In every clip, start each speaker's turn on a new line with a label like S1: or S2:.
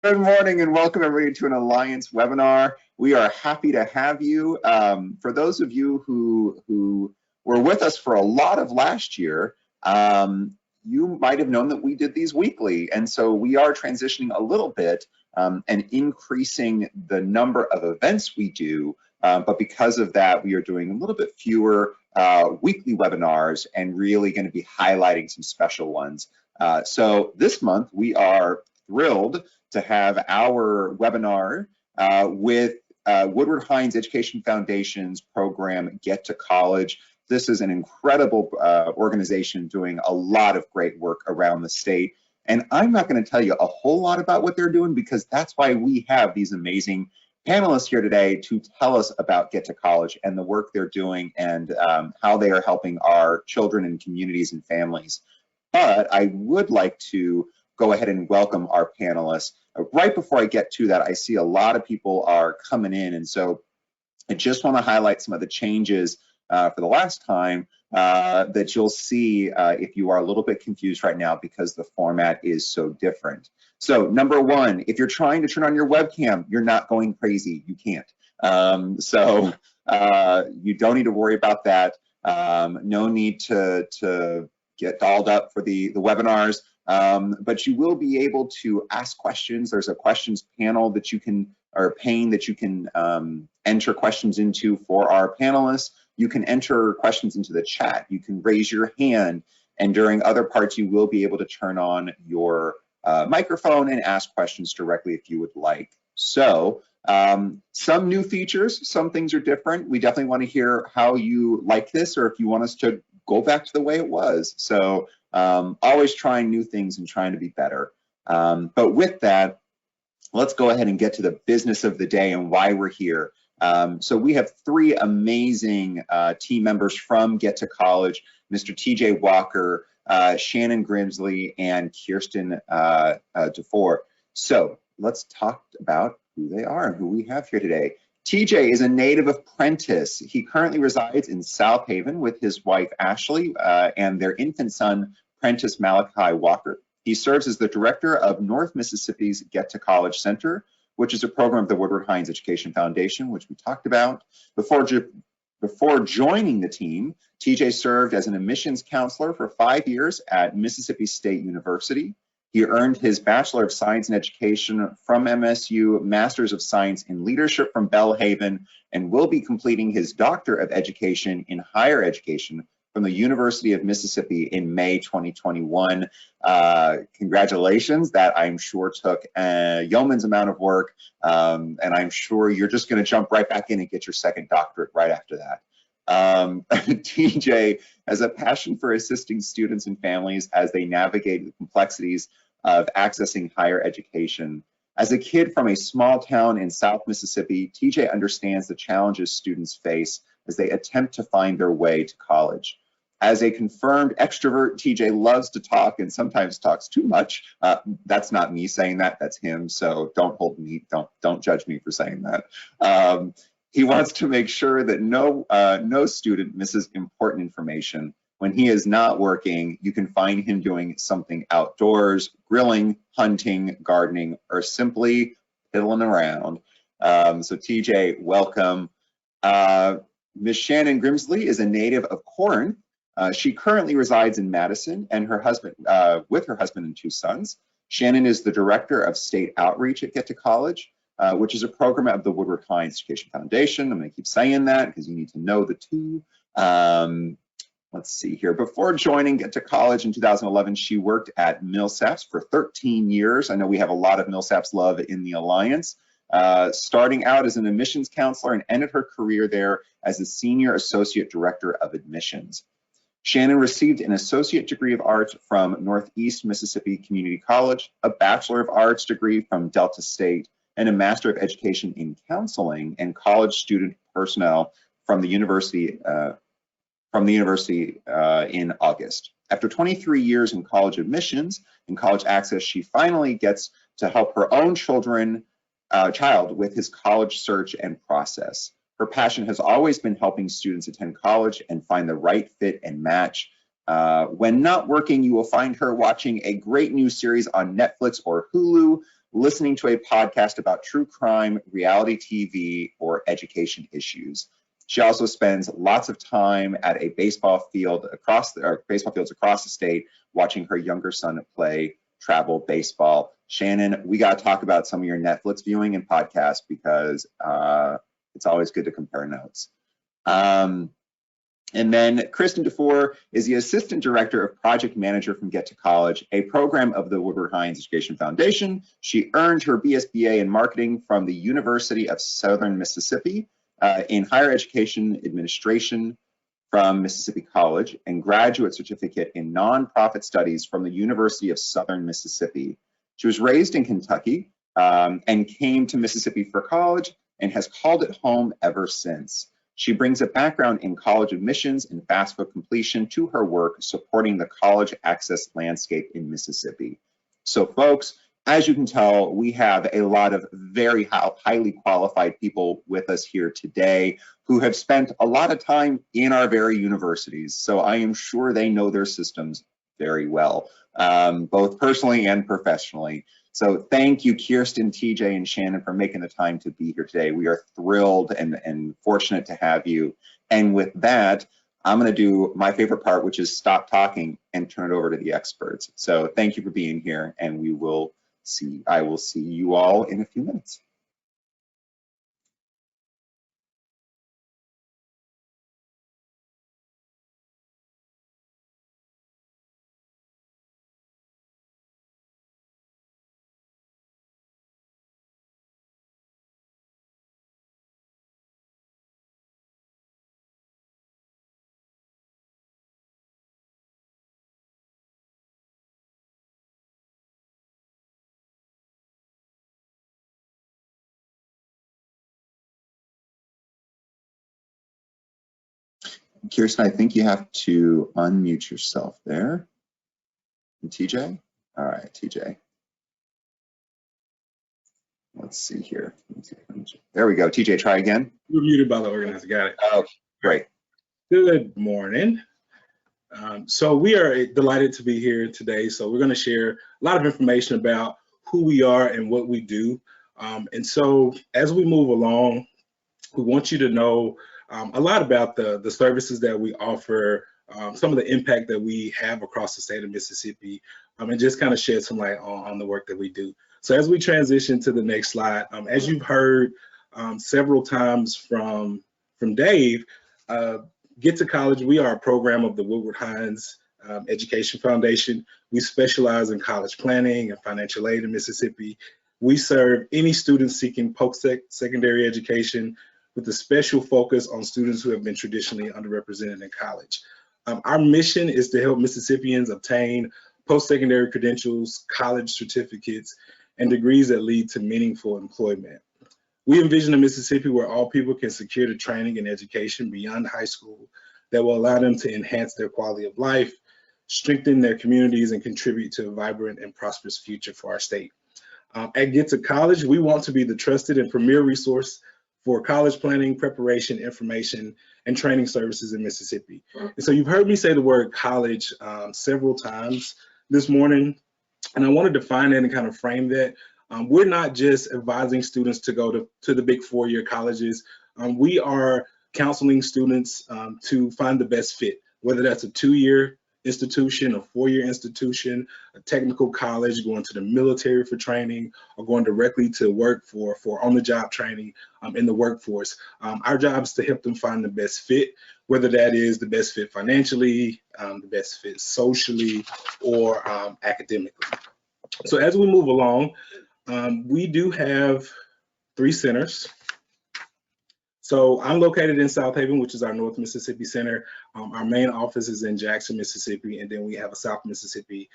S1: Good morning and welcome everybody to an Alliance webinar. We are happy to have you. For those of you who were with us for a lot of last year, you might have known that we did these weekly. And so we are transitioning a little bit and increasing the number of events we do. But because of that, we are doing a little bit fewer weekly webinars and really going to be highlighting some special ones. So this month we are thrilled to have our webinar with Woodward Hines Education Foundation's program, Get2College. This is an incredible organization doing a lot of great work around the state. And I'm not going to tell you a whole lot about what they're doing because that's why we have these amazing panelists here today to tell us about Get2College and the work they're doing and how they are helping our children and communities and families. But I would like to go ahead and welcome our panelists. Right before I get to that, I see a lot of people are coming in, and so I just want to highlight some of the changes for the last time that you'll see if you are a little bit confused right now because the format is so different. So number one, if you're trying to turn on your webcam, you're not going crazy. You can't. So you don't need to worry about that. No need to get dolled up for the webinars. But you will be able to ask questions. There's a questions panel that you can, or a pane that you can enter questions into for our panelists. You can enter questions into the chat. You can raise your hand, and during other parts, you will be able to turn on your microphone and ask questions directly if you would like. So some new features, some things are different. We definitely want to hear how you like this, or if you want us to go back to the way it was. So always trying new things and trying to be better. But with that, let's go ahead and get to the business of the day and why we're here. So we have three amazing team members from Get2College, Mr. TJ Walker, Shannon Grimsley, and Kirsten DeFore. So let's talk about who they are and who we have here today. TJ is a native of Prentice. He currently resides in Southaven with his wife, Ashley, and their infant son, Prentice Malachi Walker. He serves as the director of North Mississippi's Get2College Center, which is a program of the Woodward Hines Education Foundation, which we talked about. Before joining the team, TJ served as an admissions counselor for 5 years at Mississippi State University. He earned his Bachelor of Science in Education from MSU, Master's of Science in Leadership from Belhaven, and will be completing his Doctor of Education in Higher Education from the University of Mississippi in May 2021. Congratulations, that I'm sure took a yeoman's amount of work, and I'm sure you're just going to jump right back in and get your second doctorate right after that. TJ has a passion for assisting students and families as they navigate the complexities of accessing higher education. As a kid from a small town in South Mississippi, TJ understands the challenges students face as they attempt to find their way to college. As a confirmed extrovert, TJ loves to talk and sometimes talks too much. That's not me saying that, that's him, so don't judge me for saying that. He wants to make sure that no student misses important information. When he is not working, you can find him doing something outdoors, grilling, hunting, gardening, or simply piddling around. So TJ, welcome. Ms. Shannon Grimsley is a native of Corinth. She currently resides in Madison and with her husband and 2 sons. Shannon is the director of state outreach at Get2College, which is a program of the Woodward Hines Education Foundation. I'm going to keep saying that because you need to know the two. Let's see here. Before joining Get2College in 2011, she worked at Millsaps for 13 years. I know we have a lot of Millsaps love in the Alliance. Starting out as an admissions counselor and ended her career there as the Senior Associate Director of Admissions. Shannon received an Associate Degree of Arts from Northeast Mississippi Community College, a Bachelor of Arts degree from Delta State, and a Master of Education in Counseling and College Student Personnel from the University in August. After 23 years in college admissions and college access, she finally gets to help her own child with his college search and process. Her passion has always been helping students attend college and find the right fit and match. When not working, you will find her watching a great new series on Netflix or Hulu, listening to a podcast about true crime, reality TV, or education issues. She also spends lots of time at a baseball fields across the state, watching her younger son play travel baseball. Shannon, we got to talk about some of your Netflix viewing and podcasts because it's always good to compare notes. And then Kristen DeFore is the Assistant Director of Project Manager from Get2College, a program of the Woodward Hines Education Foundation. She earned her BSBA in Marketing from the University of Southern Mississippi, in Higher Education Administration from Mississippi College, and Graduate Certificate in Nonprofit Studies from the University of Southern Mississippi. She was raised in Kentucky and came to Mississippi for college and has called it home ever since. She brings a background in college admissions and FAFSA completion to her work supporting the college access landscape in Mississippi. So folks, as you can tell, we have a lot of very highly qualified people with us here today who have spent a lot of time in our very universities. So I am sure they know their systems very well, both personally and professionally. So thank you, Kirsten, TJ, and Shannon, for making the time to be here today. We are thrilled and fortunate to have you. And with that, I'm going to do my favorite part, which is stop talking and turn it over to the experts. So thank you for being here, and I will see you all in a few minutes. Kirsten, I think you have to unmute yourself there. And TJ? All right, TJ. Let's see here. There we go. TJ, try again.
S2: You're muted by the organizer. Got it.
S1: Oh, great.
S2: Good morning. So we are delighted to be here today. So we're going to share a lot of information about who we are and what we do. And so as we move along, we want you to know a lot about the services that we offer, some of the impact that we have across the state of Mississippi, and just kind of shed some light on the work that we do. So as we transition to the next slide, as you've heard several times from Dave, Get2College, we are a program of the Woodward Hines Education Foundation. We specialize in college planning and financial aid in Mississippi. We serve any student seeking post-secondary education with a special focus on students who have been traditionally underrepresented in college. Our mission is to help Mississippians obtain post-secondary credentials, college certificates, and degrees that lead to meaningful employment. We envision a Mississippi where all people can secure the training and education beyond high school that will allow them to enhance their quality of life, strengthen their communities, and contribute to a vibrant and prosperous future for our state. At Get2College, we want to be the trusted and premier resource for college planning, preparation, information, and training services in Mississippi. And so you've heard me say the word college several times this morning, and I want to define that and kind of frame that. We're not just advising students to go to the big four-year colleges. We are counseling students to find the best fit, whether that's a two-year institution, a four-year institution, a technical college, going to the military for training, or going directly to work for on-the-job training in the workforce. Our job is to help them find the best fit, whether that is the best fit financially, the best fit socially, or academically. So as we move along, we do have 3 centers. So I'm located in Southaven, which is our North Mississippi Center. Our main office is in Jackson, Mississippi, and then we have a South Mississippi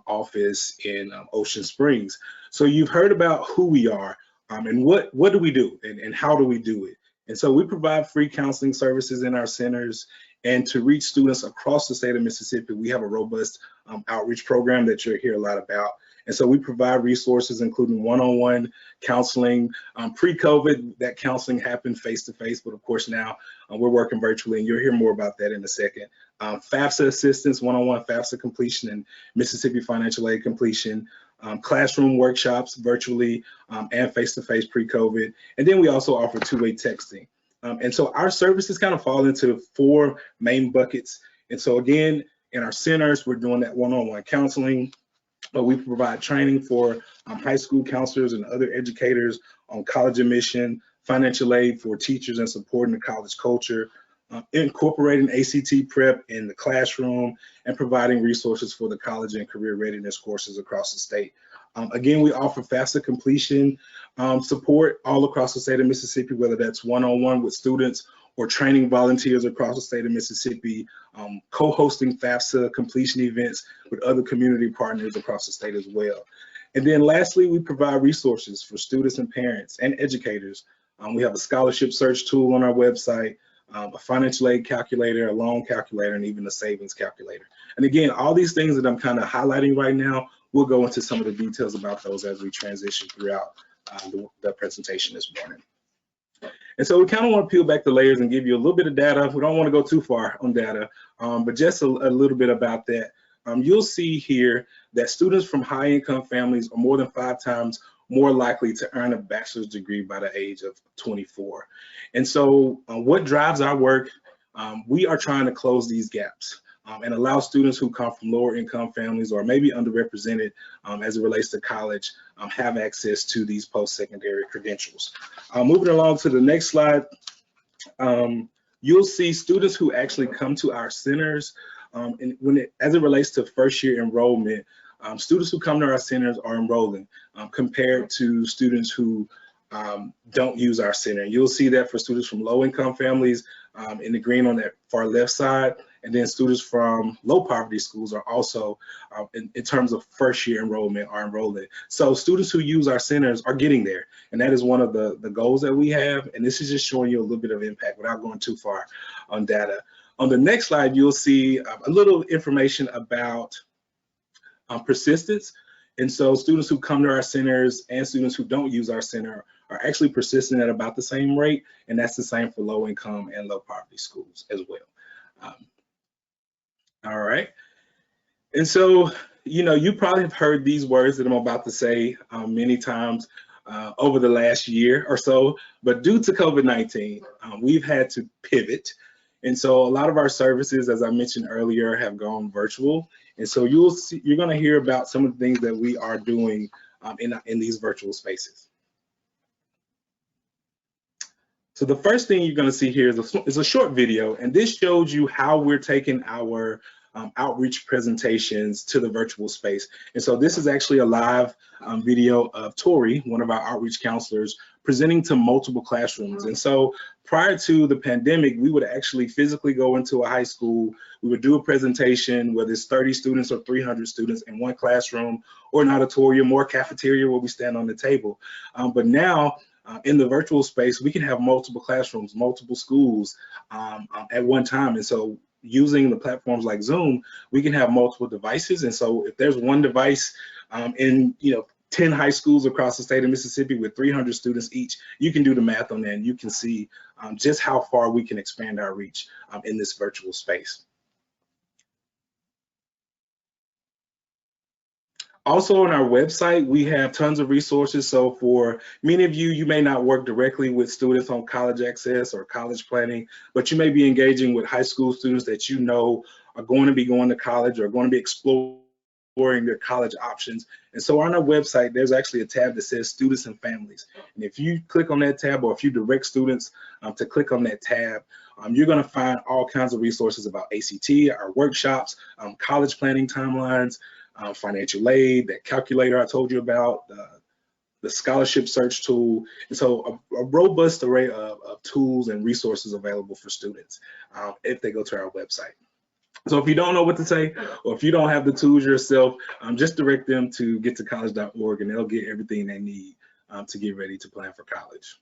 S2: office in Ocean Springs. So you've heard about who we are and what do we do and how do we do it. And so we provide free counseling services in our centers, and to reach students across the state of Mississippi, we have a robust outreach program that you'll hear a lot about. And so we provide resources, including one-on-one counseling. Pre-COVID, that counseling happened face-to-face, but of course now we're working virtually, and you'll hear more about that in a second. FAFSA assistance, one-on-one FAFSA completion, and Mississippi financial aid completion. classroom workshops virtually and face-to-face pre-COVID. And then we also offer two-way texting. And so our services kind of fall into 4 main buckets. And so again, in our centers, we're doing that one-on-one counseling. We provide training for high school counselors and other educators on college admission, financial aid for teachers and supporting the college culture, incorporating ACT prep in the classroom, and providing resources for the college and career readiness courses across the state. Again, we offer FAFSA completion support all across the state of Mississippi, whether that's one-on-one with students or training volunteers across the state of Mississippi, co-hosting FAFSA completion events with other community partners across the state as well. And then lastly, we provide resources for students and parents and educators. We have a scholarship search tool on our website, a financial aid calculator, a loan calculator, and even a savings calculator. And again, all these things that I'm kind of highlighting right now, we'll go into some of the details about those as we transition throughout the presentation this morning. And so we kind of want to peel back the layers and give you a little bit of data. We don't want to go too far on data, but just a little bit about that. You'll see here that students from high income families are more than 5 times more likely to earn a bachelor's degree by the age of 24. And so what drives our work? We are trying to close these gaps and allow students who come from lower income families or maybe underrepresented as it relates to college have access to these post-secondary credentials. Moving along to the next slide, you'll see students who actually come to our centers and as it relates to first year enrollment, students who come to our centers are enrolling compared to students who don't use our center. You'll see that for students from low income families in the green on that far left side, and then students from low poverty schools are also, in terms of first year enrollment, are enrolling. So students who use our centers are getting there, and that is one of the goals that we have, and this is just showing you a little bit of impact without going too far on data. On the next slide, you'll see a little information about persistence. And so students who come to our centers and students who don't use our center are actually persistent at about the same rate, and that's the same for low income and low poverty schools as well. All right. And so, you probably have heard these words that I'm about to say many times over the last year or so, but due to COVID-19, we've had to pivot. And so a lot of our services, as I mentioned earlier, have gone virtual. And so you're going to hear about some of the things that we are doing in these virtual spaces. So the first thing you're going to see here is a short video, and this shows you how we're taking our outreach presentations to the virtual space. And so this is actually a live video of Tori, one of our outreach counselors, presenting to multiple classrooms. And so prior to the pandemic, we would actually physically go into a high school. We would do a presentation, whether it's 30 students or 300 students in one classroom, or an auditorium or cafeteria where we stand on the table. But now, in the virtual space, we can have multiple classrooms, multiple schools at one time. And so using the platforms like Zoom, we can have multiple devices. And so if there's one device in 10 high schools across the state of Mississippi with 300 students each, you can do the math on that, and you can see just how far we can expand our reach in this virtual space. Also on our website, we have tons of resources. So for many of you, you may not work directly with students on college access or college planning, but you may be engaging with high school students that you know are going to be going to college or going to be exploring their college options. And so on our website, there's actually a tab that says students and families. And if you click on that tab, or if you direct students to click on that tab, you're going to find all kinds of resources about ACT, our workshops, college planning timelines, financial aid, that calculator I told you about, the scholarship search tool. And so a robust array of tools and resources available for students if they go to our website. So if you don't know what to say, or if you don't have the tools yourself, just direct them to Get2College.org, and they'll get everything they need to get ready to plan for college.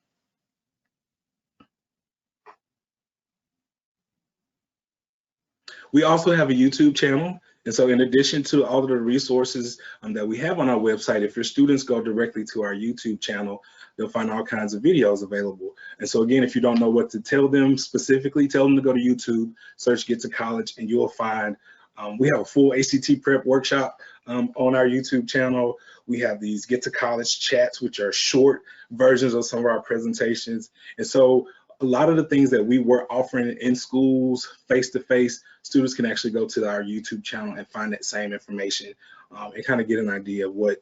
S2: We also have a YouTube channel. And so in addition to all of the resources that we have on our website, if your students go directly to our YouTube channel, they'll find all kinds of videos available. And so again, if you don't know what to tell them specifically, tell them to go to YouTube, search Get2College, and you'll find We have a full ACT prep workshop on our YouTube channel. We have these Get2College chats, which are short versions of some of our presentations. And so a lot of the things that we were offering in schools face-to-face, students can actually go to our YouTube channel and find that same information and kind of get an idea of what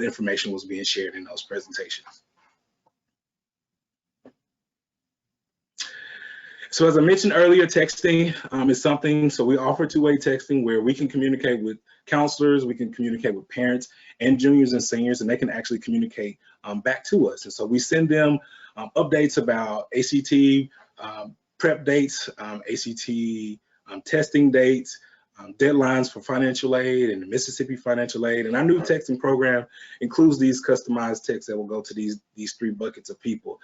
S2: information was being shared in those presentations. So as I mentioned earlier, texting is something, so we offer two-way texting where we can communicate with counselors, we can communicate with parents and juniors and seniors, and they can actually communicate back to us. And so we send them updates about ACT prep dates, ACT testing dates, deadlines for financial aid and the Mississippi financial aid. And our new texting program includes these customized texts that will go to these three buckets of people.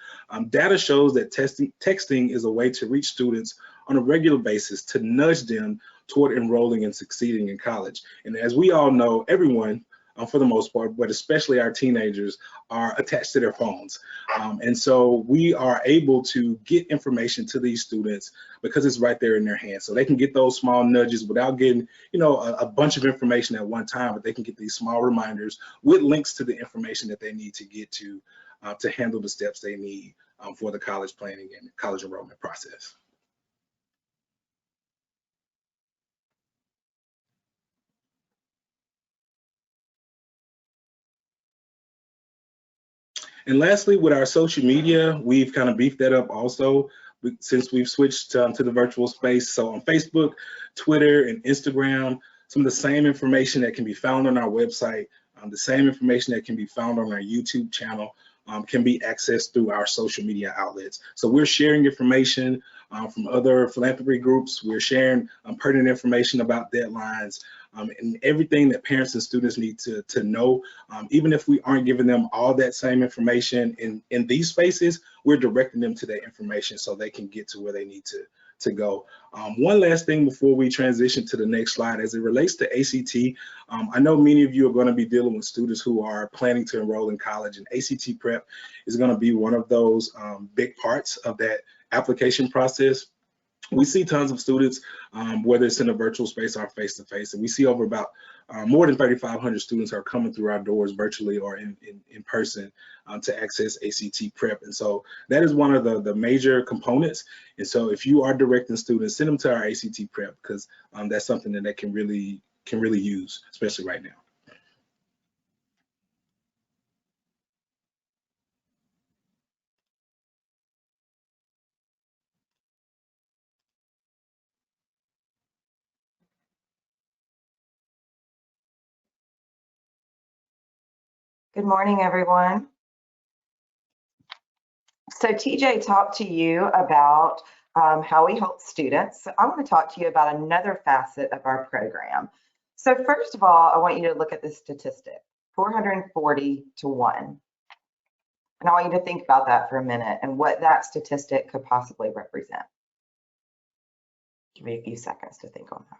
S2: Data shows that texting is a way to reach students on a regular basis to nudge them toward enrolling and succeeding in college. And as we all know, everyone, for the most part, but especially our teenagers, are attached to their phones. And so we are able to get information to these students because it's right there in their hands. So they can get those small nudges without getting, a bunch of information at one time, but they can get these small reminders with links to the information that they need to get to handle the steps they need for the college planning and college enrollment process. And lastly, with our social media, we've kind of beefed that up also since we've switched to the virtual space. So on Facebook, Twitter, and Instagram, some of the same information that can be found on our website, the same information that can be found on our YouTube channel can be accessed through our social media outlets. So we're sharing information from other philanthropy groups. We're sharing pertinent information about deadlines and everything that parents and students need to know. Even if we aren't giving them all that same information in these spaces, we're directing them to that information so they can get to where they need to go. One last thing before we transition to the next slide, as it relates to ACT, I know many of you are going to be dealing with students who are planning to enroll in college, and ACT prep is going to be one of those big parts of that application process. We see tons of students, whether it's in a virtual space or face-to-face, and we see over about more than 3,500 students are coming through our doors virtually or in person to access ACT prep. And so that is one of the major components. And so if you are directing students, send them to our ACT prep, because that's something that they can really use, especially right now.
S3: Good morning, everyone. So TJ talked to you about how we help students. So I want to talk to you about another facet of our program. So first of all, I want you to look at this statistic, 440 to 1. And I want you to think about that for a minute and what that statistic could possibly represent. Give me a few seconds to think on that.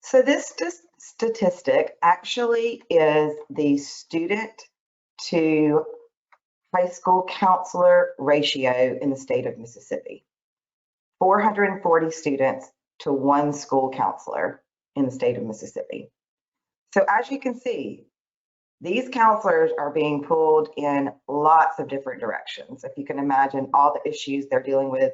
S3: So this statistic actually is the student to high school counselor ratio in the state of Mississippi. 440 students to 1 school counselor in the state of Mississippi. So as you can see, these counselors are being pulled in lots of different directions. If you can imagine all the issues they're dealing with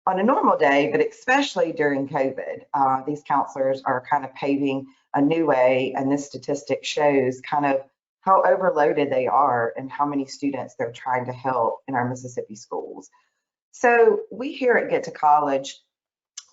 S3: on a normal day, but especially during COVID, these counselors are kind of paving a new way, and this statistic shows kind of how overloaded they are and how many students they're trying to help in our Mississippi schools. So we here at Get2College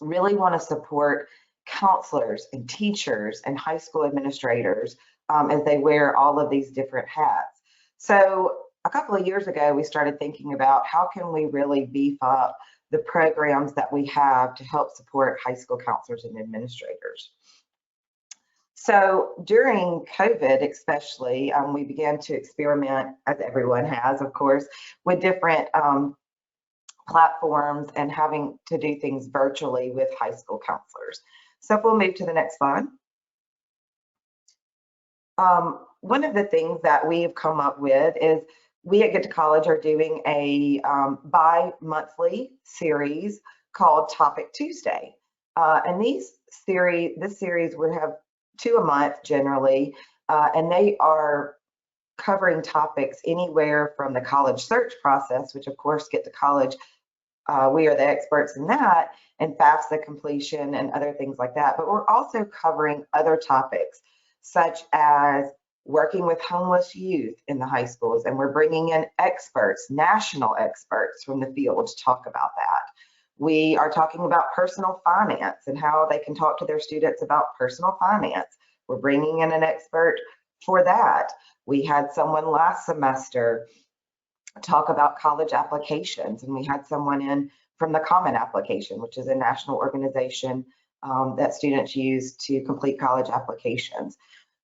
S3: really want to support counselors and teachers and high school administrators as they wear all of these different hats. So a couple of years ago, we started thinking about how can we really beef up the programs that we have to help support high school counselors and administrators. So during COVID especially, we began to experiment, as everyone has, of course, with different platforms and having to do things virtually with high school counselors. So if we'll move to the next slide. One of the things that we have come up with is we at Get2College are doing a bi-monthly series called Topic Tuesday. And this series would have 2 a month generally, and they are covering topics anywhere from the college search process, which of course Get2College, we are the experts in that, and FAFSA completion and other things like that. But we're also covering other topics such as working with homeless youth in the high schools, and we're bringing in experts, national experts from the field to talk about that. We are talking about personal finance and how they can talk to their students about personal finance. We're bringing in an expert for that. We had someone last semester talk about college applications, and we had someone in from the Common Application, which is a national organization that students use to complete college applications.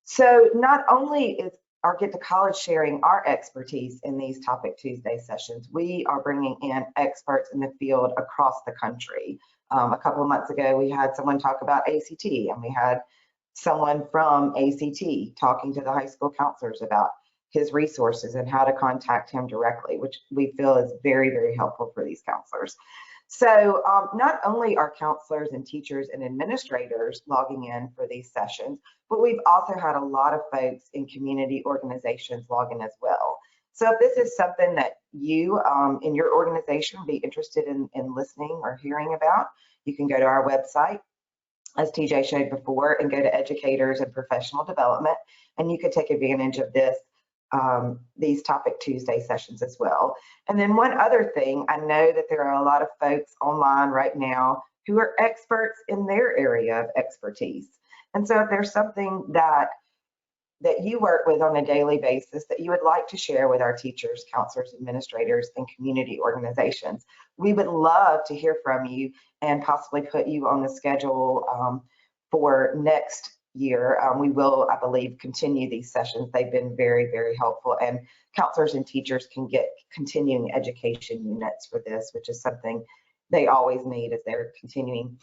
S3: So not only is our Get2College sharing our expertise in these Topic Tuesday sessions, we are bringing in experts in the field across the country. A couple of months ago, we had someone talk about ACT, and we had someone from ACT talking to the high school counselors about his resources and how to contact him directly, which we feel is very, very helpful for these counselors. So not only are counselors and teachers and administrators logging in for these sessions, but we've also had a lot of folks in community organizations log in as well. So if this is something that you in your organization would be interested in listening or hearing about, you can go to our website, as TJ showed before, and go to Educators and Professional Development, and you could take advantage of this these Topic Tuesday sessions as well. And then one other thing, I know that there are a lot of folks online right now who are experts in their area of expertise. And so if there's something that you work with on a daily basis that you would like to share with our teachers, counselors, administrators, and community organizations, we would love to hear from you and possibly put you on the schedule for next year. We will, I believe, continue these sessions. They've been very, very helpful, and counselors and teachers can get continuing education units for this, which is something they always need as they're continuing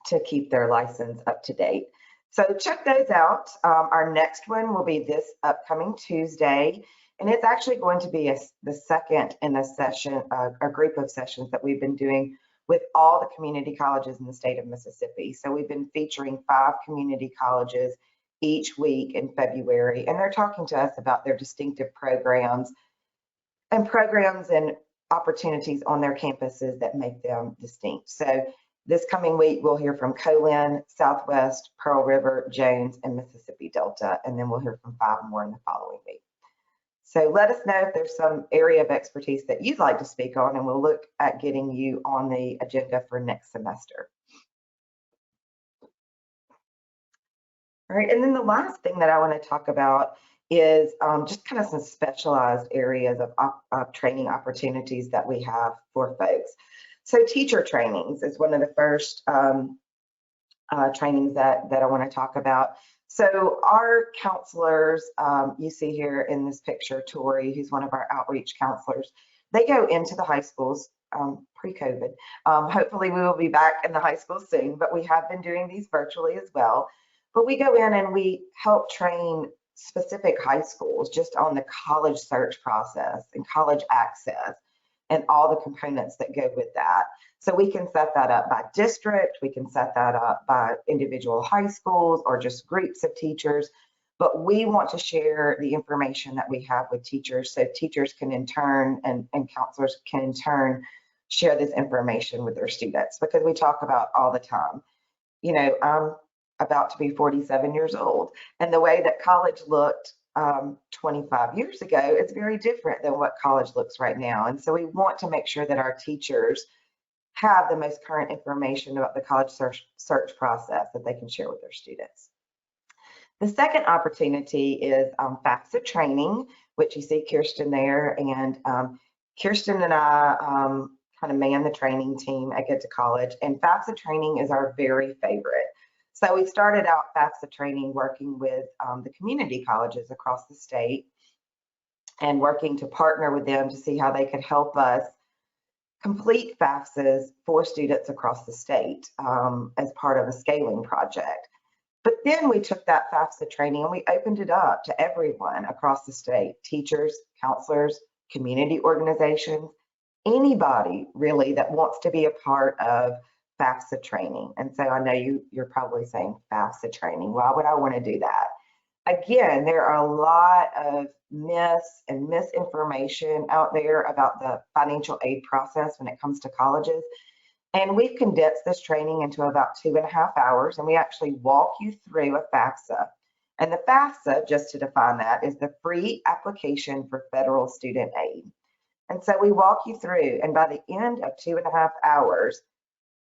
S3: to keep their license up to date. So check those out. Our next one will be this upcoming Tuesday, and it's actually going to be the second in a session, a group of sessions that we've been doing with all the community colleges in the state of Mississippi. So we've been featuring 5 community colleges each week in February, and they're talking to us about their distinctive programs and opportunities on their campuses that make them distinct. So this coming week, we'll hear from Colin, Southwest, Pearl River, Jones, and Mississippi Delta, and then we'll hear from 5 more in the following week. So let us know if there's some area of expertise that you'd like to speak on, and we'll look at getting you on the agenda for next semester. All right, and then the last thing that I want to talk about is just kind of some specialized areas of training opportunities that we have for folks. So teacher trainings is one of the first trainings that I want to talk about. So our counselors, you see here in this picture, Tori, who's one of our outreach counselors, they go into the high schools pre-COVID. Hopefully we will be back in the high school soon, but we have been doing these virtually as well. But we go in and we help train specific high schools just on the college search process and college access and all the components that go with that. So we can set that up by district, we can set that up by individual high schools or just groups of teachers, but we want to share the information that we have with teachers so teachers can in turn and counselors can in turn share this information with their students, because we talk about all the time, you know, I'm about to be 47 years old, and the way that college looked 25 years ago, it's very different than what college looks right now. And so we want to make sure that our teachers have the most current information about the college search process that they can share with their students. The second opportunity is FAFSA training, which you see Kirsten there, and Kirsten and I kind of man the training team at Get2College, and FAFSA training is our very favorite. So we started out FAFSA training working with the community colleges across the state and working to partner with them to see how they could help us complete FAFSAs for students across the state as part of a scaling project. But then we took that FAFSA training and we opened it up to everyone across the state, teachers, counselors, community organizations, anybody really that wants to be a part of FAFSA training. And so I know you're probably saying FAFSA training. Why would I want to do that? Again, there are a lot of myths and misinformation out there about the financial aid process when it comes to colleges. And we've condensed this training into about 2.5 hours, and we actually walk you through a FAFSA. And the FAFSA, just to define that, is the free application for federal student aid. And so we walk you through, and by the end of 2.5 hours,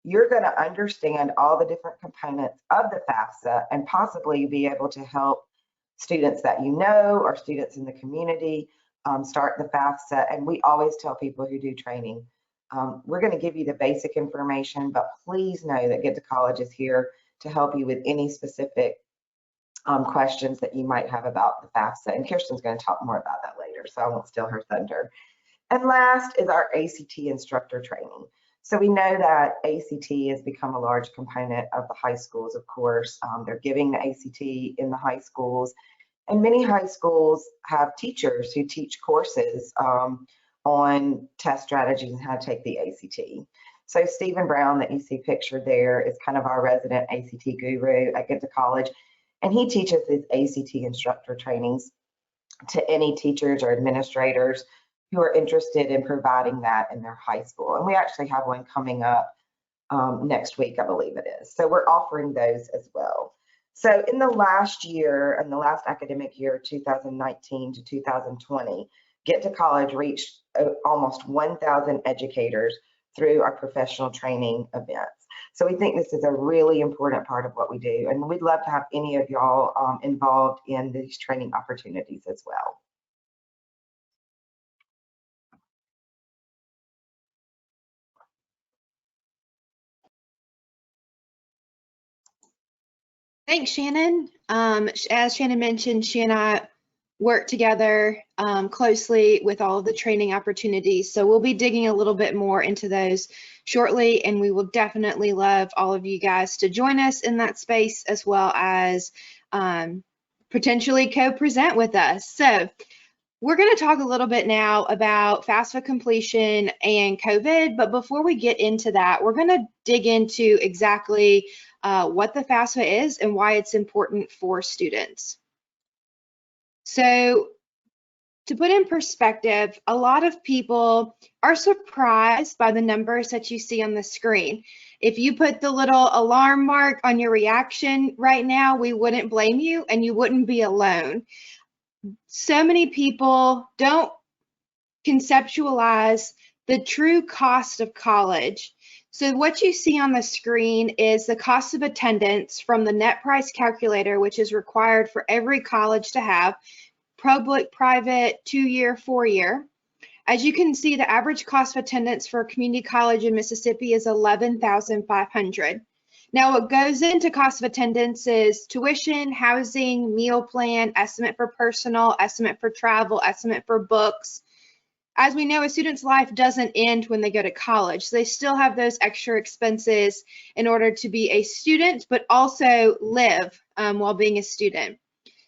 S3: you're going to understand all the different components of the FAFSA and possibly be able to help students that you know or students in the community start the FAFSA. And we always tell people who do training, we're going to give you the basic information, but please know that Get2College is here to help you with any specific questions that you might have about the FAFSA. And Kirsten's going to talk more about that later, so I won't steal her thunder. And last is our ACT instructor training. So we know that ACT has become a large component of the high schools, of course. They're giving the ACT in the high schools. And many high schools have teachers who teach courses on test strategies and how to take the ACT. So Stephen Brown, that you see pictured there, is kind of our resident ACT guru at Get2College. And he teaches his ACT instructor trainings to any teachers or administrators who are interested in providing that in their high school. And we actually have one coming up next week, I believe it is. So we're offering those as well. So in the last year, in the last academic year, 2019 to 2020, Get2College reached almost 1,000 educators through our professional training events. So we think this is a really important part of what we do. And we'd love to have any of y'all involved in these training opportunities as well.
S4: Thanks, Shannon. As Shannon mentioned, she and I work together closely with all of the training opportunities. So we'll be digging a little bit more into those shortly, and we will definitely love all of you guys to join us in that space, as well as potentially co-present with us. So we're going to talk a little bit now about FAFSA completion and COVID, but before we get into that, we're going to dig into exactly what the FAFSA is and why it's important for students. So to put in perspective, a lot of people are surprised by the numbers that you see on the screen. If you put the little alarm mark on your reaction right now, we wouldn't blame you and you wouldn't be alone. So many people don't conceptualize the true cost of college. So what you see on the screen is the cost of attendance from the net price calculator, which is required for every college to have, public, private, 2-year, 4-year. As you can see, the average cost of attendance for a community college in Mississippi is $11,500. Now, what goes into cost of attendance is tuition, housing, meal plan, estimate for personal, estimate for travel, estimate for books. As we know, a student's life doesn't end when they go to college. So they still have those extra expenses in order to be a student, but also live while being a student.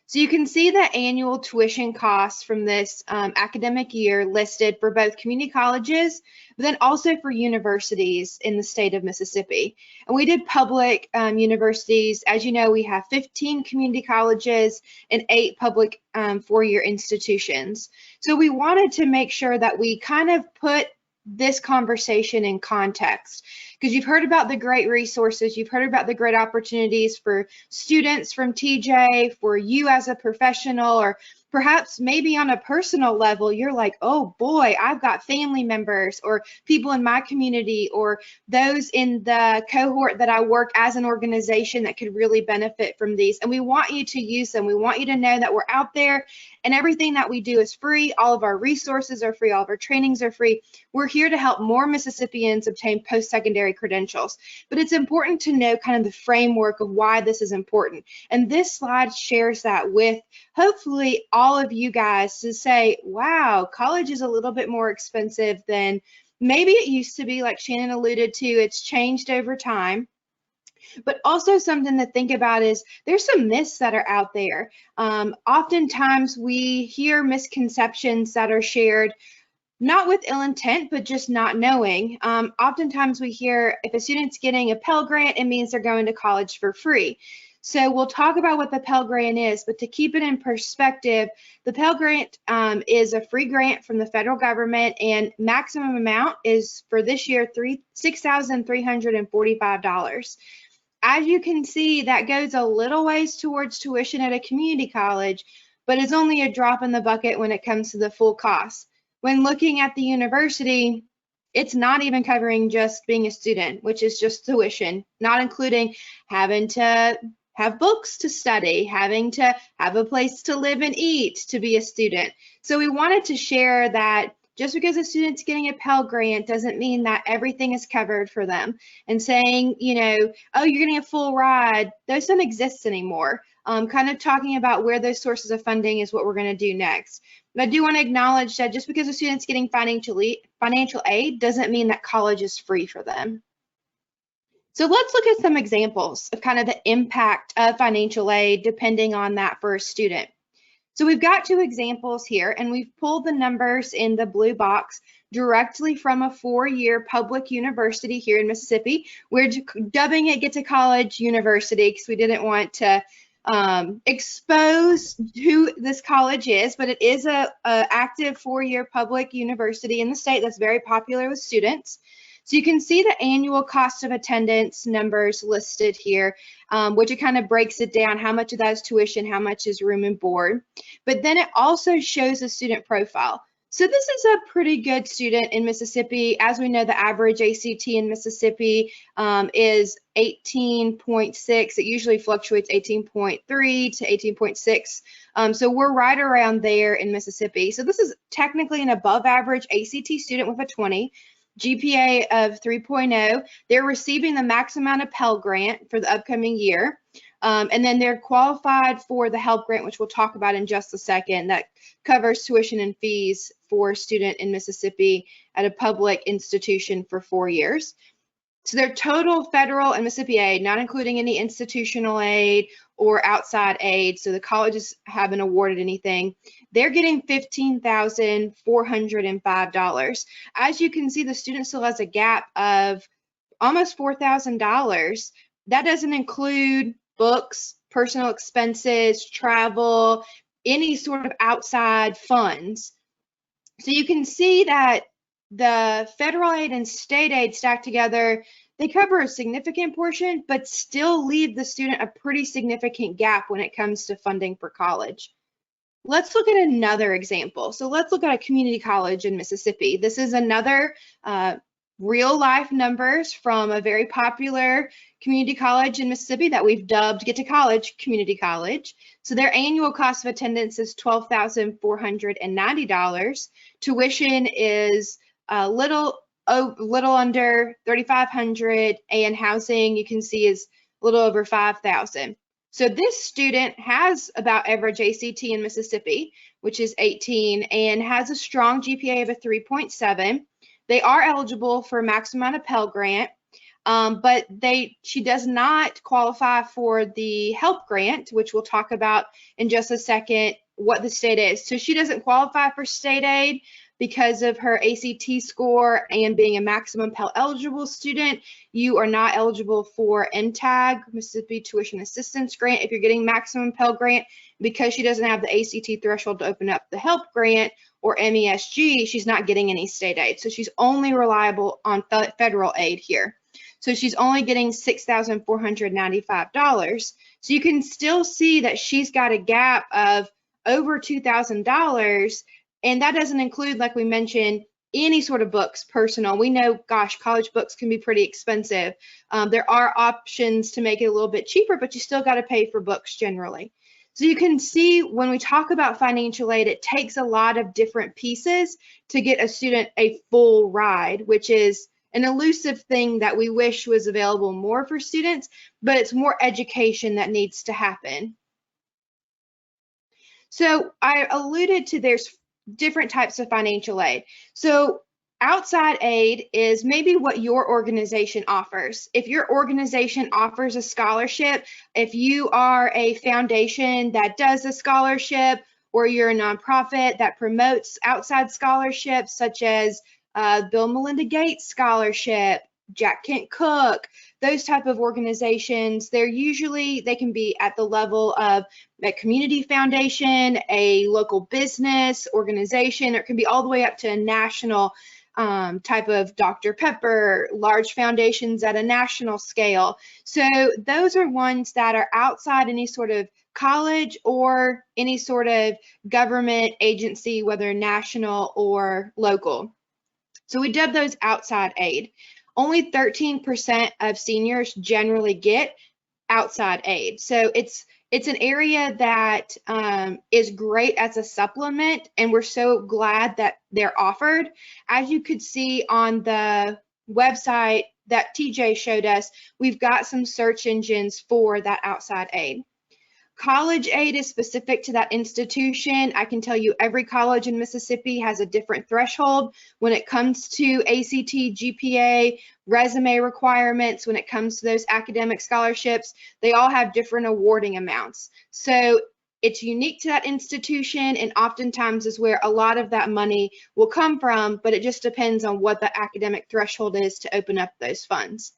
S4: So you can see the annual tuition costs from this academic year listed for both community colleges, but then also for universities in the state of Mississippi. And we did public universities. As you know, we have 15 community colleges and 8 public 4-year institutions. So we wanted to make sure that we kind of put this conversation in context, because you've heard about the great resources, you've heard about the great opportunities for students from TJ, for you as a professional, or perhaps maybe on a personal level, you're like, oh boy, I've got family members or people in my community or those in the cohort that I work as an organization that could really benefit from these. And we want you to use them. We want you to know that we're out there and everything that we do is free. All of our resources are free. All of our trainings are free. We're here to help more Mississippians obtain post-secondary credentials. But it's important to know kind of the framework of why this is important. And this slide shares that with hopefully all of you guys to say, wow, college is a little bit more expensive than maybe it used to be, like Shannon alluded to. It's changed over time. But also something to think about is there's some myths that are out there. Oftentimes we hear misconceptions that are shared not with ill intent, but just not knowing. Oftentimes we hear if a student's getting a Pell Grant, it means they're going to college for free. So we'll talk about what the Pell Grant is, but to keep it in perspective, the Pell Grant is a free grant from the federal government, and maximum amount is for this year $6,345. As you can see, that goes a little ways towards tuition at a community college, but it's only a drop in the bucket when it comes to the full cost. When looking at the university, it's not even covering just being a student, which is just tuition, not including having to have books to study, having to have a place to live and eat to be a student. So we wanted to share that just because a student's getting a Pell Grant doesn't mean that everything is covered for them. And saying, you know, oh, you're getting a full ride, those don't exist anymore. Kind of talking about where those sources of funding is what we're going to do next. But I do want to acknowledge that just because a student's getting financial aid doesn't mean that college is free for them. So let's look at some examples of kind of the impact of financial aid depending on that for a student. So we've got two examples here, and we've pulled the numbers in the blue box directly from a four-year public university here in Mississippi. We're dubbing it Get2College University because we didn't want to expose who this college is, but it is a active four-year public university in the state that's very popular with students. So you can see the annual cost of attendance numbers listed here, which it kind of breaks it down, how much of that is tuition, how much is room and board. But then it also shows a student profile. So this is a pretty good student in Mississippi. As we know, the average ACT in Mississippi is 18.6. It usually fluctuates 18.3 to 18.6. So we're right around there in Mississippi. So this is technically an above average ACT student with a 20. GPA of 3.0. They're receiving the max amount of Pell Grant for the upcoming year. And then they're qualified for the HELP grant, which we'll talk about in just a second, that covers tuition and fees for a student in Mississippi at a public institution for 4 years. So their total federal and Mississippi aid, not including any institutional aid or outside aid, so the colleges haven't awarded anything, they're getting $15,405. As you can see, the student still has a gap of almost $4,000. That doesn't include books, personal expenses, travel, any sort of outside funds. So you can see that the federal aid and state aid stacked together, they cover a significant portion, but still leave the student a pretty significant gap when it comes to funding for college. Let's look at another example. So let's look at a community college in Mississippi. This is another real life numbers from a very popular community college in Mississippi that we've dubbed Get2College Community College. So their annual cost of attendance is $12,490. Tuition is a little under $3,500, and housing you can see is a little over $5,000. So this student has about average ACT in Mississippi, which is 18, and has a strong GPA of a 3.7. They are eligible for a maximum amount of Pell Grant, but she does not qualify for the HELP grant, which we'll talk about in just a second what the state is. So she doesn't qualify for state aid because of her ACT score and being a maximum Pell eligible student. You are not eligible for MTAG, Mississippi Tuition Assistance Grant, if you're getting maximum Pell Grant. Because she doesn't have the ACT threshold to open up the HELP grant or MESG, she's not getting any state aid. So she's only reliable on federal aid here. So she's only getting $6,495. So you can still see that she's got a gap of over $2,000. And that doesn't include, like we mentioned, any sort of books, personal. We know, gosh, college books can be pretty expensive. There are options to make it a little bit cheaper, but you still got to pay for books generally. So you can see when we talk about financial aid, it takes a lot of different pieces to get a student a full ride, which is an elusive thing that we wish was available more for students, but it's more education that needs to happen. So I alluded to there's different types of financial aid. So outside aid is maybe what your organization offers. If your organization offers a scholarship, if you are a foundation that does a scholarship, or you're a nonprofit that promotes outside scholarships such as Bill and Melinda Gates Scholarship, Jack Kent Cook, those type of organizations, they can be at the level of a community foundation, a local business organization, or it can be all the way up to a national type of Dr. Pepper, large foundations at a national scale. So those are ones that are outside any sort of college or any sort of government agency, whether national or local. So we dub those outside aid. Only 13% of seniors generally get outside aid. So it's an area that is great as a supplement, and we're so glad that they're offered. As you could see on the website that TJ showed us, we've got some search engines for that outside aid. College aid is specific to that institution. I can tell you every college in Mississippi has a different threshold when it comes to ACT, GPA, resume requirements, when it comes to those academic scholarships. They all have different awarding amounts. So it's unique to that institution, and oftentimes is where a lot of that money will come from, but it just depends on what the academic threshold is to open up those funds.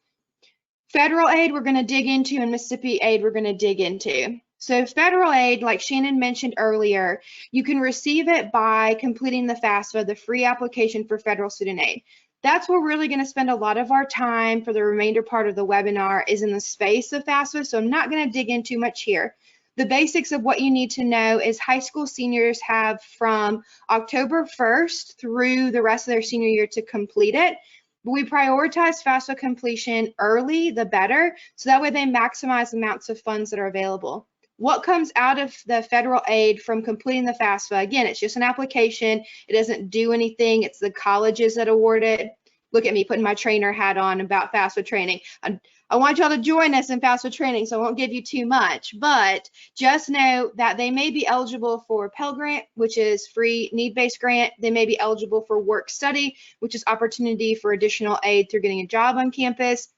S4: Federal aid we're going to dig into, and Mississippi aid we're going to dig into. So federal aid, like Shannon mentioned earlier, you can receive it by completing the FAFSA, the free application for federal student aid. That's where we're really going to spend a lot of our time for the remainder part of the webinar is in the space of FAFSA, so I'm not going to dig in too much here. The basics of what you need to know is high school seniors have from October 1st through the rest of their senior year to complete it. We prioritize FAFSA completion early, the better, so that way they maximize the amounts of funds that are available. What comes out of the federal aid from completing the FAFSA? Again, it's just an application. It doesn't do anything. It's the colleges that award it. Look at me putting my trainer hat on about FAFSA training. I want y'all to join us in FAFSA training, so I won't give you too much, but just know that they may be eligible for Pell Grant, which is free need-based grant. They may be eligible for work study, which is opportunity for additional aid through getting a job on campus.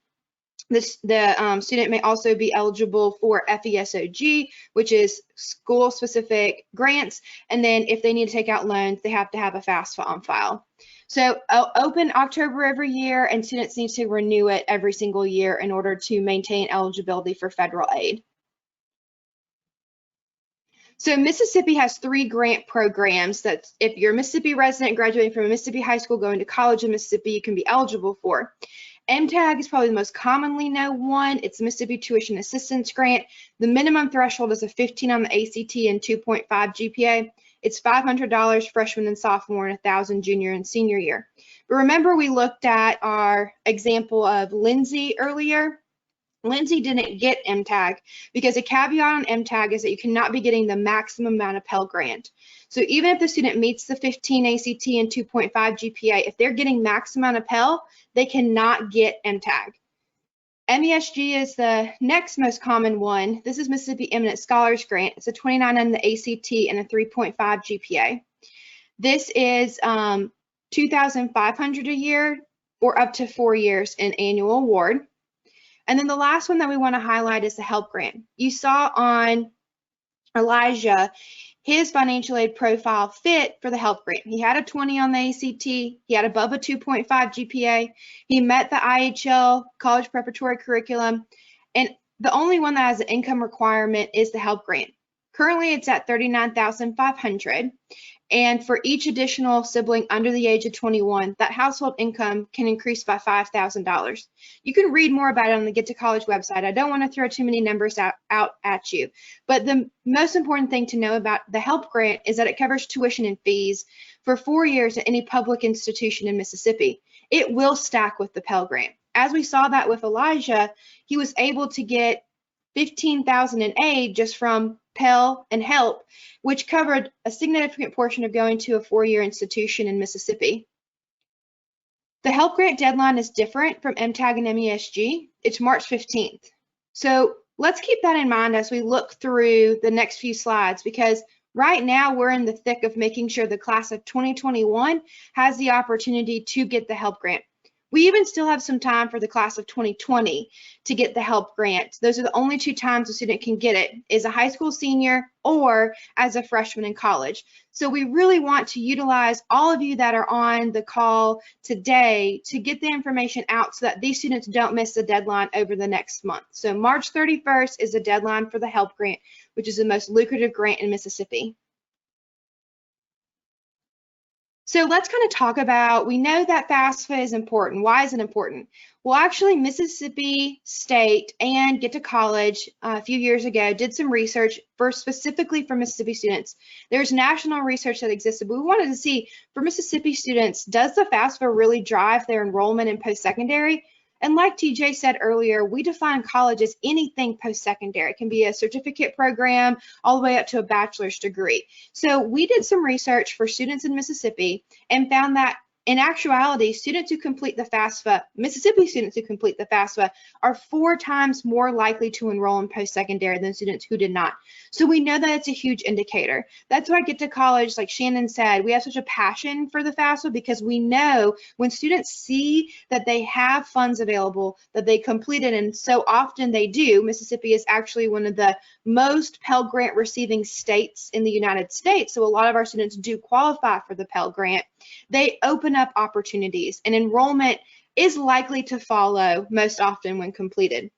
S4: The student may also be eligible for FESOG, which is school-specific grants, and then if they need to take out loans, they have to have a FAFSA on file. So open October every year, and students need to renew it every single year in order to maintain eligibility for federal aid. So Mississippi has 3 grant programs that if you're a Mississippi resident graduating from a Mississippi high school going to college in Mississippi, you can be eligible for. MTAG is probably the most commonly known one. It's the Mississippi Tuition Assistance Grant. The minimum threshold is a 15 on the ACT and 2.5 GPA. It's $500 freshman and sophomore and $1,000 junior and senior year. But remember, we looked at our example of Lindsay earlier. Lindsay didn't get MTAG because a caveat on MTAG is that you cannot be getting the maximum amount of Pell Grant. So even if the student meets the 15 ACT and 2.5 GPA, if they're getting max amount of Pell, they cannot get MTAG. MESG is the next most common one. This is Mississippi Eminent Scholars Grant. It's a 29 on the ACT and a 3.5 GPA. This is $2,500 a year or up to 4 years in annual award. And then the last one that we want to highlight is the HELP grant. You saw on Elijah, his financial aid profile fit for the HELP grant. He had a 20 on the ACT. He had above a 2.5 GPA. He met the IHL college preparatory curriculum. And the only one that has an income requirement is the HELP grant. Currently, it's at $39,500. And for each additional sibling under the age of 21, that household income can increase by $5,000. You can read more about it on the Get2College website. I don't want to throw too many numbers out at you, but the most important thing to know about the HELP grant is that it covers tuition and fees for 4 years at any public institution in Mississippi. It will stack with the Pell Grant. As we saw that with Elijah, he was able to get $15,000 in aid just from Pell and HELP, which covered a significant portion of going to a 4-year institution in Mississippi. The HELP grant deadline is different from MTAG and MESG. It's March 15th. So let's keep that in mind as we look through the next few slides, because right now we're in the thick of making sure the class of 2021 has the opportunity to get the HELP grant. We even still have some time for the class of 2020 to get the HELP grant. Those are the only 2 times a student can get it, is a high school senior or as a freshman in college. So we really want to utilize all of you that are on the call today to get the information out so that these students don't miss the deadline over the next month. So March 31st is the deadline for the HELP grant, which is the most lucrative grant in Mississippi. So let's kind of talk about, we know that FAFSA is important. Why is it important? Well, actually, Mississippi State and Get2College a few years ago did some research specifically for Mississippi students. There's national research that existed, but we wanted to see for Mississippi students, does the FAFSA really drive their enrollment in post-secondary? And like TJ said earlier, we define college as anything post-secondary. It can be a certificate program all the way up to a bachelor's degree. So we did some research for students in Mississippi and found that in actuality, students who complete the FAFSA, Mississippi students who complete the FAFSA, are 4 times more likely to enroll in post-secondary than students who did not. So we know that it's a huge indicator. That's why Get2College, like Shannon said, we have such a passion for the FAFSA because we know when students see that they have funds available, that they complete it, and so often they do. Mississippi is actually one of the most Pell Grant receiving states in the United States, so a lot of our students do qualify for the Pell Grant. They open up opportunities, and enrollment is likely to follow most often when completed.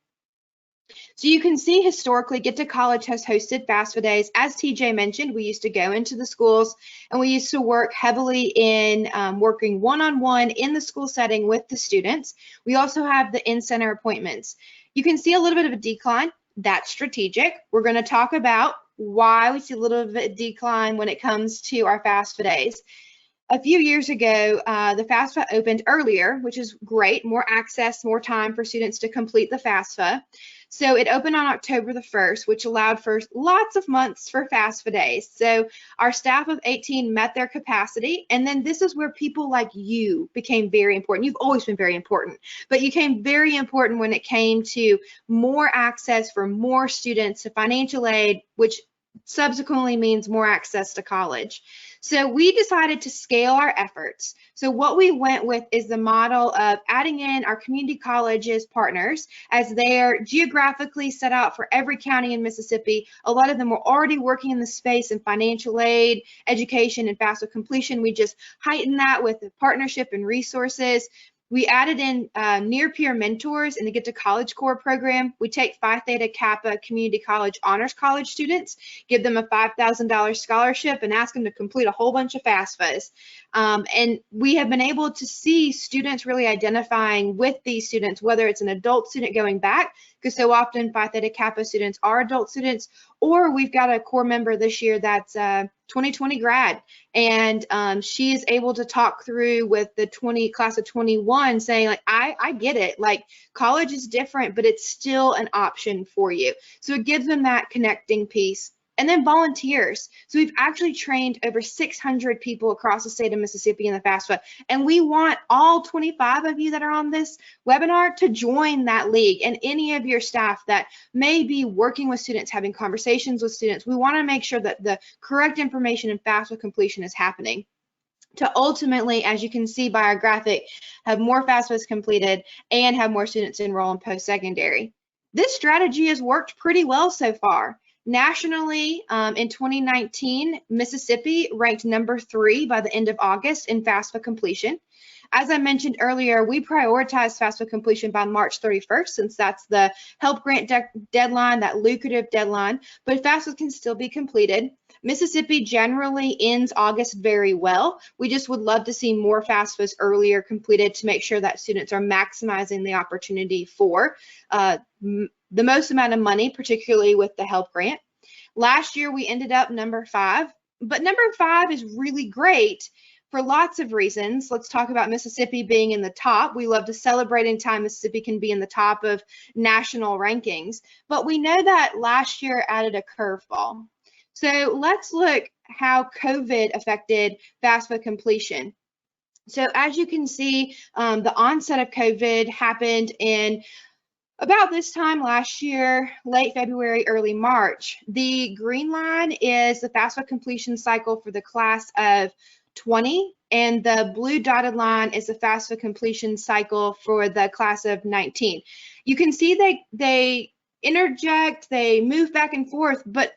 S4: So you can see historically, Get2College has hosted FAFSA days. As TJ mentioned, we used to go into the schools and we used to work heavily in working one-on-one in the school setting with the students. We also have the in-center appointments. You can see a little bit of a decline. That's strategic. We're going to talk about why we see a little bit of a decline when it comes to our FAFSA days. A few years ago, the FAFSA opened earlier, which is great, more access, more time for students to complete the FAFSA. So it opened on October the 1st, which allowed for lots of months for FAFSA days. So our staff of 18 met their capacity, and then this is where people like you became very important. You've always been very important, but you came very important when it came to more access for more students to financial aid, which subsequently means more access to college. So we decided to scale our efforts. So what we went with is the model of adding in our community colleges partners as they are geographically set out for every county in Mississippi. A lot of them were already working in the space in financial aid, education, and FAFSA completion. We just heightened that with the partnership and resources. We added in near-peer mentors in the Get2College core program. We take Phi Theta Kappa Community College Honors College students, give them a $5,000 scholarship, and ask them to complete a whole bunch of FAFSAs. And we have been able to see students really identifying with these students, whether it's an adult student going back, because so often Phi Theta Kappa students are adult students, or we've got a core member this year that's 2020 grad, and she is able to talk through with the class of 21 saying, like, I get it, like college is different, but it's still an option for you. So it gives them that connecting piece. And then volunteers. So we've actually trained over 600 people across the state of Mississippi in the FAFSA, and we want all 25 of you that are on this webinar to join that league, and any of your staff that may be working with students, having conversations with students. We want to make sure that the correct information in FAFSA completion is happening to ultimately, as you can see by our graphic, have more FAFSAs completed and have more students enroll in post-secondary. This strategy has worked pretty well so far. Nationally, in 2019, Mississippi ranked number 3 by the end of August in FAFSA completion. As I mentioned earlier, we prioritize FAFSA completion by March 31st, since that's the HELP grant deadline, that lucrative deadline, but FAFSA can still be completed. Mississippi generally ends August very well. We just would love to see more FAFSAs earlier completed to make sure that students are maximizing the opportunity for the most amount of money, particularly with the HELP grant. Last year, we ended up number 5, but number 5 is really great for lots of reasons. Let's talk about Mississippi being in the top. We love to celebrate anytime Mississippi can be in the top of national rankings, but we know that last year added a curveball. So let's look how COVID affected FAFSA completion. So as you can see, the onset of COVID happened in about this time last year, late February, early March. The green line is the FAFSA completion cycle for the class of 20, and the blue dotted line is the FAFSA completion cycle for the class of 19. You can see they interject, they move back and forth, but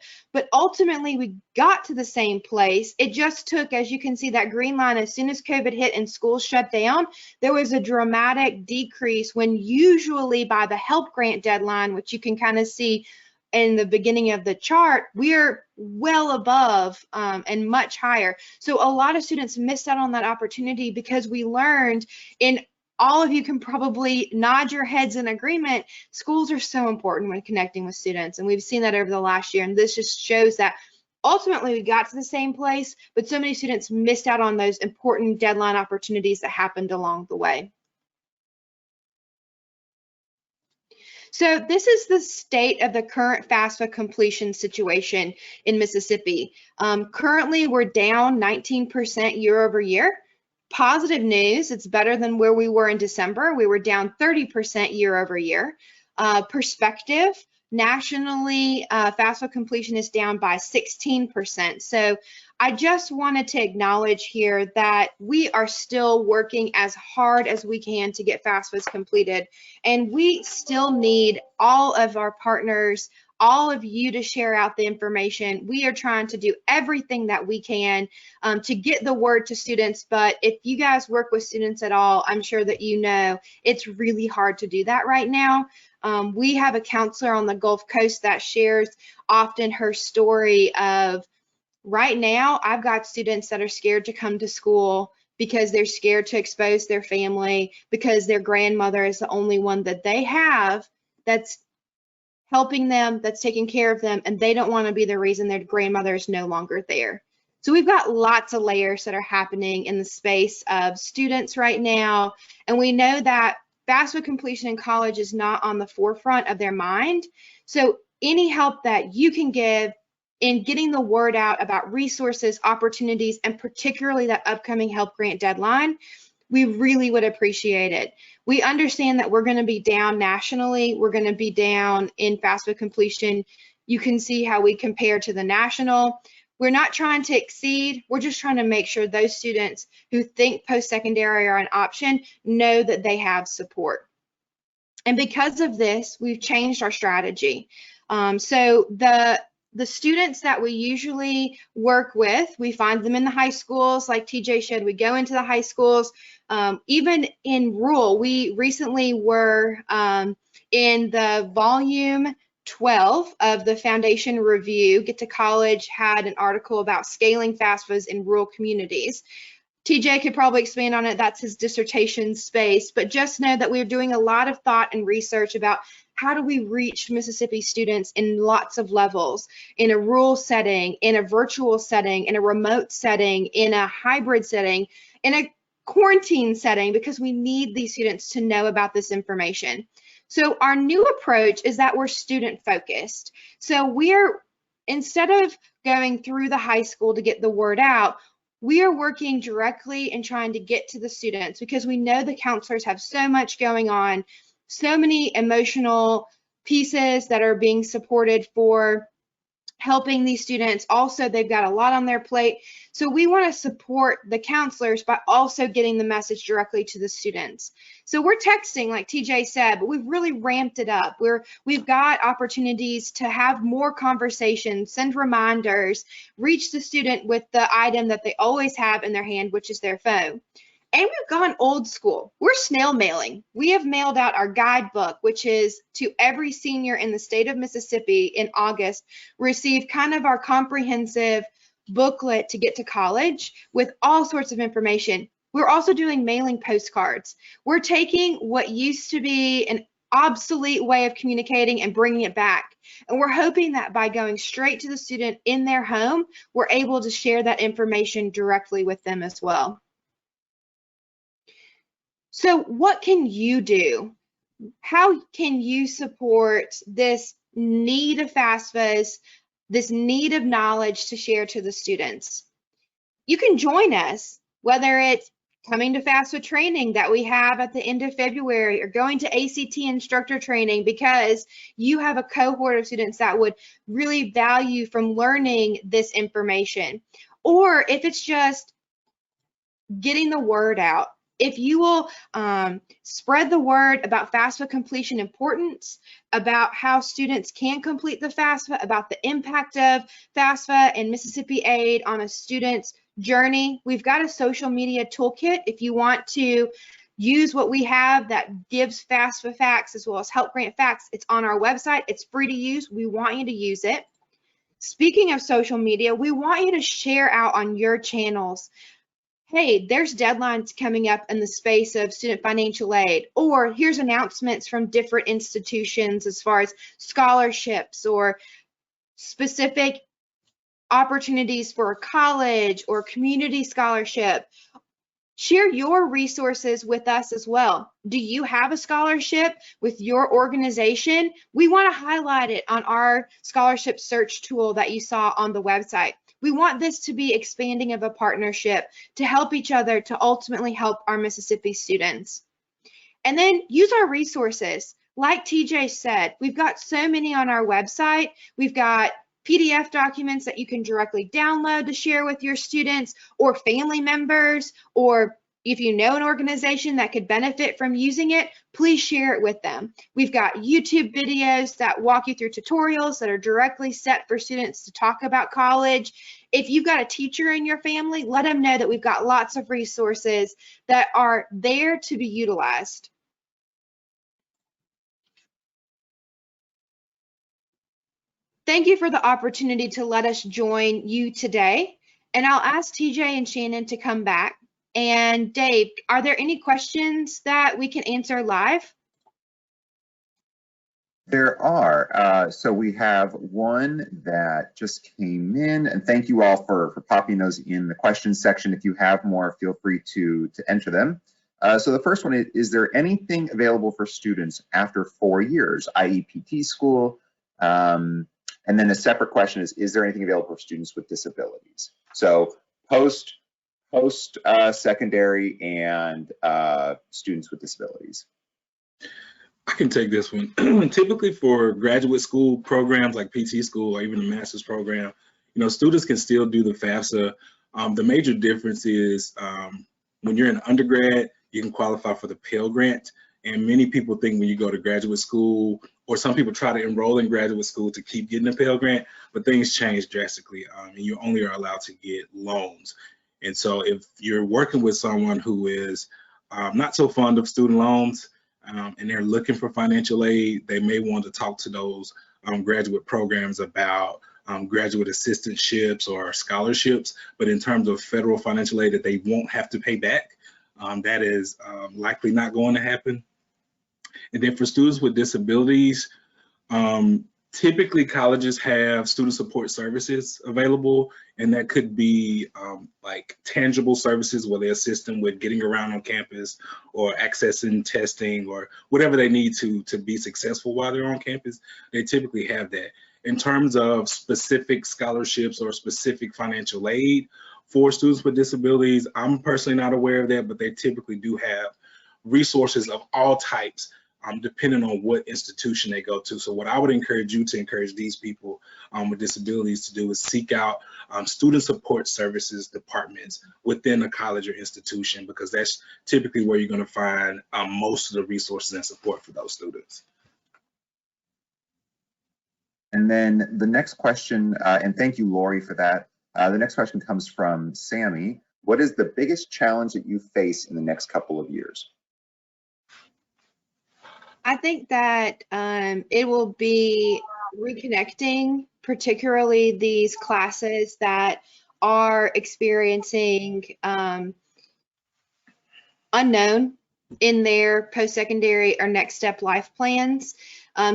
S4: ultimately we got to the same place. It just took, as you can see, that green line, as soon as COVID hit and schools shut down, there was a dramatic decrease when usually by the help grant deadline, which you can kind of see in the beginning of the chart, we're well above and much higher. So a lot of students missed out on that opportunity because we learned, in all of you can probably nod your heads in agreement, schools are so important when connecting with students. And we've seen that over the last year. And this just shows that ultimately we got to the same place, but so many students missed out on those important deadline opportunities that happened along the way. So this is the state of the current FAFSA completion situation in Mississippi. Currently, we're down 19% year over year. Positive news, it's better than where we were in December. We were down 30% year over year. Perspective, nationally, FAFSA completion is down by 16%. So I just wanted to acknowledge here that we are still working as hard as we can to get FAFSAs completed. And we still need all of our partners, all of you to share out the information. We are trying to do everything that we can to get the word to students. But if you guys work with students at all, I'm sure that you know it's really hard to do that right now. We have a counselor on the Gulf Coast that shares often her story of, right now, I've got students that are scared to come to school because they're scared to expose their family, because their grandmother is the only one that they have that's helping them, that's taking care of them, and they don't want to be the reason their grandmother is no longer there. So we've got lots of layers that are happening in the space of students right now, and we know that FAFSA completion in college is not on the forefront of their mind. So any help that you can give in getting the word out about resources, opportunities, and particularly that upcoming help grant deadline, we really would appreciate it. We understand that we're going to be down nationally. We're going to be down in FAFSA completion. You can see how we compare to the national. We're not trying to exceed. We're just trying to make sure those students who think post-secondary are an option know that they have support. And because of this, we've changed our strategy. So the students that we usually work with, we find them in the high schools, like TJ said, we go into the high schools. Even in rural, we recently were in the volume 12 of the Foundation Review. Get2College had an article about scaling FAFSAs in rural communities. TJ could probably expand on it. That's his dissertation space, but just know that we're doing a lot of thought and research about how do we reach Mississippi students in lots of levels, in a rural setting, in a virtual setting, in a remote setting, in a hybrid setting, in a quarantine setting, because we need these students to know about this information. So our new approach is that we're student focused. So instead of going through the high school to get the word out, we are working directly and trying to get to the students, because we know the counselors have so much going on, so many emotional pieces that are being supported for helping these students. Also, they've got a lot on their plate. So we want to support the counselors by also getting the message directly to the students. So we're texting, like TJ said, but we've really ramped it up. We've got opportunities to have more conversations, send reminders, reach the student with the item that they always have in their hand, which is their phone. And we've gone old school. We're snail mailing. We have mailed out our guidebook, which is to every senior in the state of Mississippi in August, receive kind of our comprehensive booklet to Get2College with all sorts of information. We're also doing mailing postcards. We're taking what used to be an obsolete way of communicating and bringing it back. And we're hoping that by going straight to the student in their home, we're able to share that information directly with them as well. So what can you do? How can you support this need of FAFSAs, this need of knowledge to share to the students? You can join us, whether it's coming to FAFSA training that we have at the end of February, or going to ACT instructor training because you have a cohort of students that would really value from learning this information. Or if it's just getting the word out. If you will spread the word about FAFSA completion importance, about how students can complete the FAFSA, about the impact of FAFSA and Mississippi Aid on a student's journey. We've got a social media toolkit if you want to use what we have that gives FAFSA facts as well as Help Grant facts. It's on our website. It's free to use. We want you to use it. Speaking of social media, we want you to share out on your channels. Hey, there's deadlines coming up in the space of student financial aid, or here's announcements from different institutions as far as scholarships or specific opportunities for a college or community scholarship. Share your resources with us as well. Do you have a scholarship with your organization? We want to highlight it on our scholarship search tool that you saw on the website. We want this to be expanding of a partnership to help each other to ultimately help our Mississippi students. And then use our resources. Like TJ said, we've got so many on our website. We've got PDF documents that you can directly download to share with your students or family members, or if you know an organization that could benefit from using it, please share it with them. We've got YouTube videos that walk you through tutorials that are directly set for students to talk about college. If you've got a teacher in your family, let them know that we've got lots of resources that are there to be utilized. Thank you for the opportunity to let us join you today. And I'll ask TJ and Shannon to come back. And Dave, are there any questions that we can answer live?
S1: There are. So we have one that just came in, and thank you all for popping those in the questions section. If you have more, feel free to enter them. So the first one is there anything available for students after 4 years, i.e. PT school? And then a separate question is there anything available for students with disabilities? So post secondary and students with disabilities.
S2: I can take this one. Typically for graduate school programs like PT school or even a master's program, students can still do the FAFSA. The major difference is when you're an undergrad, you can qualify for the Pell Grant. And many people think when you go to graduate school, or some people try to enroll in graduate school to keep getting a Pell Grant, but things change drastically, and you only are allowed to get loans. And so if you're working with someone who is not so fond of student loans and they're looking for financial aid, they may want to talk to those graduate programs about graduate assistantships or scholarships. But in terms of federal financial aid that they won't have to pay back, that is likely not going to happen. And then for students with disabilities, typically colleges have student support services available, and that could be like tangible services where they assist them with getting around on campus or accessing testing or whatever they need to be successful while they're on campus. They typically have that. In terms of specific scholarships or specific financial aid for students with disabilities, I'm personally not aware of that, but they typically do have resources of all types depending on what institution they go to. So what I would encourage you to encourage these people with disabilities to do is seek out student support services departments within a college or institution, because that's typically where you're going to find most of the resources and support for those students.
S1: And then the next question, and thank you, Lori, for that. The next question comes from Sammy. What is the biggest challenge that you face in the next couple of years?
S4: I think that it will be reconnecting, particularly these classes that are experiencing unknown in their post-secondary or next step life plans.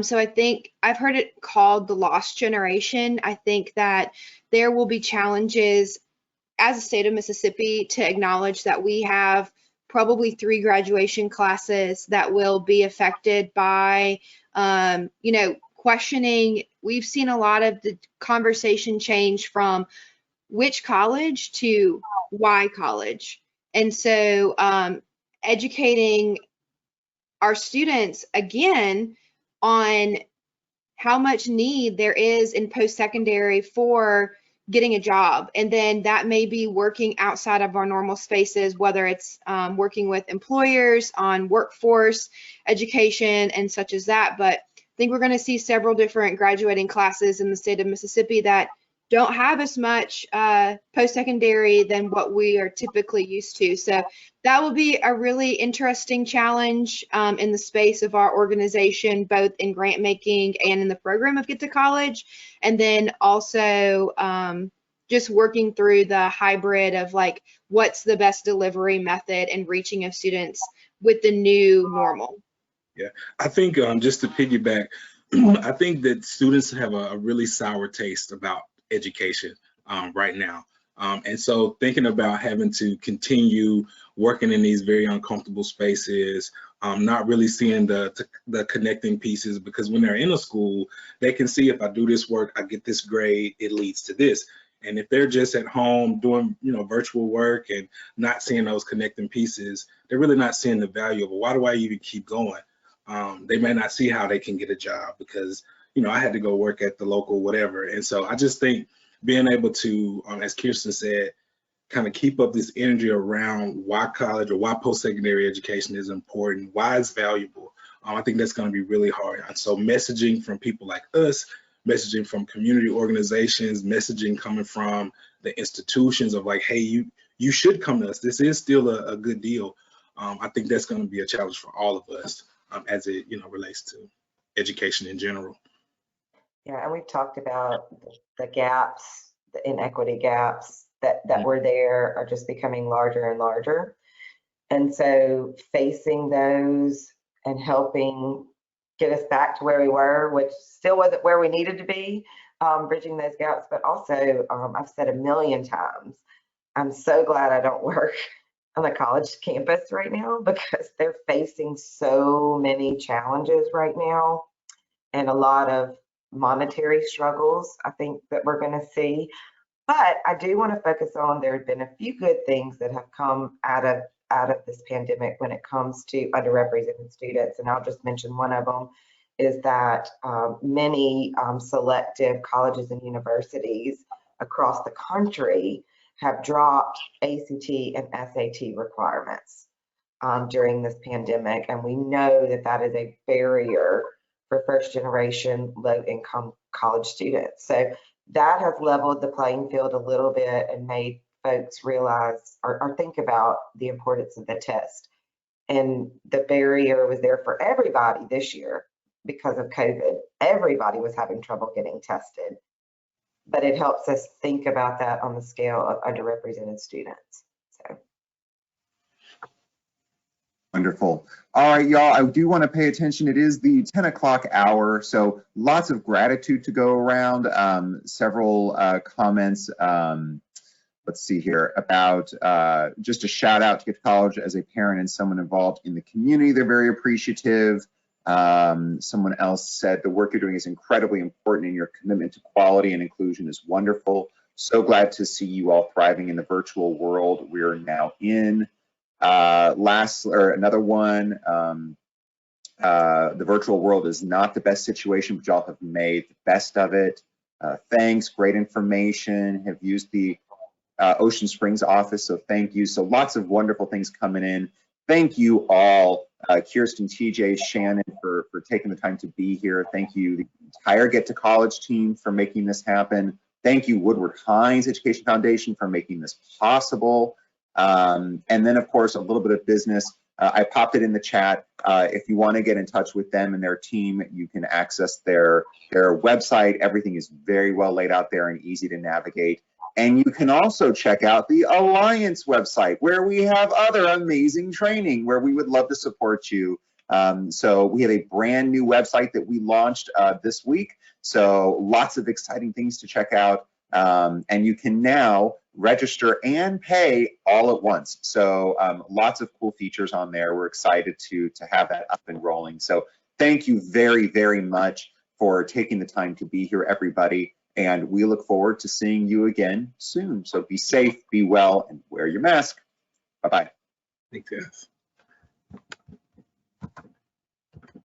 S4: So I think I've heard it called the lost generation. I think that there will be challenges as a state of Mississippi to acknowledge that we have probably 3 graduation classes that will be affected by, questioning. We've seen a lot of the conversation change from which college to why college. And so educating our students again on how much need there is in post-secondary for getting a job. And then that may be working outside of our normal spaces, whether it's working with employers on workforce, education, and such as that. But I think we're going to see several different graduating classes in the state of Mississippi that don't have as much post-secondary than what we are typically used to. So that will be a really interesting challenge in the space of our organization, both in grant making and in the program of Get2College. And then also just working through the hybrid of like, what's the best delivery method and reaching of students with the new normal.
S2: Yeah, I think just to piggyback, I think that students have a really sour taste about education right now. And so thinking about having to continue working in these very uncomfortable spaces, not really seeing the connecting pieces, because when they're in a school, they can see if I do this work, I get this grade, it leads to this. And if they're just at home doing, virtual work and not seeing those connecting pieces, they're really not seeing the value of, well, why do I even keep going? They may not see how they can get a job because, I had to go work at the local whatever. And so I just think being able to, as Kirsten said, kind of keep up this energy around why college or why post-secondary education is important, why it's valuable. I think that's going to be really hard. And so messaging from people like us, messaging from community organizations, messaging coming from the institutions of like, hey, you should come to us. This is still a good deal. I think that's going to be a challenge for all of us as it relates to education in general.
S3: Yeah, and we've talked about the gaps, the inequity gaps that were there are just becoming larger and larger. And so facing those and helping get us back to where we were, which still wasn't where we needed to be, bridging those gaps, but also I've said a million times, I'm so glad I don't work on the college campus right now because they're facing so many challenges right now and a lot of monetary struggles I think that we're going to see. But I do want to focus on there have been a few good things that have come out of this pandemic when it comes to underrepresented students. And I'll just mention one of them is that many selective colleges and universities across the country have dropped ACT and SAT requirements during this pandemic. And we know that that is a barrier for first generation low income college students. So that has leveled the playing field a little bit and made folks realize or think about the importance of the test. And the barrier was there for everybody this year because of COVID. Everybody was having trouble getting tested. But it helps us think about that on the scale of underrepresented students. So.
S1: Wonderful. All right, y'all, I do want to pay attention. It is the 10 o'clock hour, so lots of gratitude to go around. Several comments, let's see here, about just a shout out to Get2College as a parent and someone involved in the community. They're very appreciative. Someone else said the work you're doing is incredibly important and your commitment to quality and inclusion is wonderful. So glad to see you all thriving in the virtual world we're now in. Another one, the virtual world is not the best situation, but y'all have made the best of it. Thanks, great information, have used the Ocean Springs office, so thank you. So lots of wonderful things coming in. Thank you all, Kirsten, TJ, Shannon, for taking the time to be here. Thank you, the entire Get2College team for making this happen. Thank you, Woodward Hines Education Foundation for making this possible. And then, of course, a little bit of business. I popped it in the chat. If you want to get in touch with them and their team, you can access their website. Everything is very well laid out there and easy to navigate. And you can also check out the Alliance website, where we have other amazing training, where we would love to support you. So we have a brand new website that we launched this week. So lots of exciting things to check out. And you can now register and pay all at once. So lots of cool features on there. We're excited to have that up and rolling. So thank you very, very much for taking the time to be here, everybody. And we look forward to seeing you again soon. So be safe, be well, and wear your mask. Bye-bye.
S2: Thanks, guys.